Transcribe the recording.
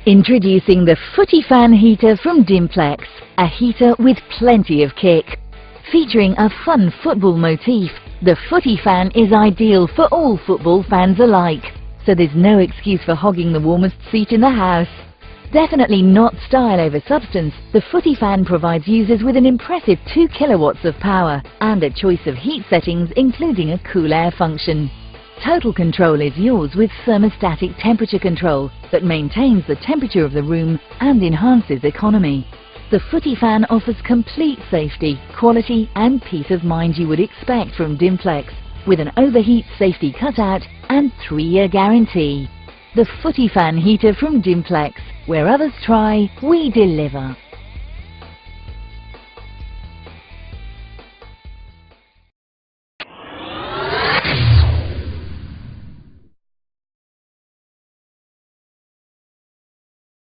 Introducing the footie fan heater from Dimplex, a heater with plenty of kick. Featuring a fun football motif, the footie fan is ideal for all football fans alike, so there's no excuse for hogging the warmest seat in the house. Definitely not style over substance, the footie fan provides users with an impressive 2 kilowatts of power and a choice of heat settings including a cool air function. Total control is yours with thermostatic temperature control that maintains the temperature of the room and enhances economy. The footie fan offers complete safety, quality and peace of mind you would expect from Dimplex, with an overheat safety cutout and 3-year guarantee. The footie fan heater from Dimplex, where others try, we deliver.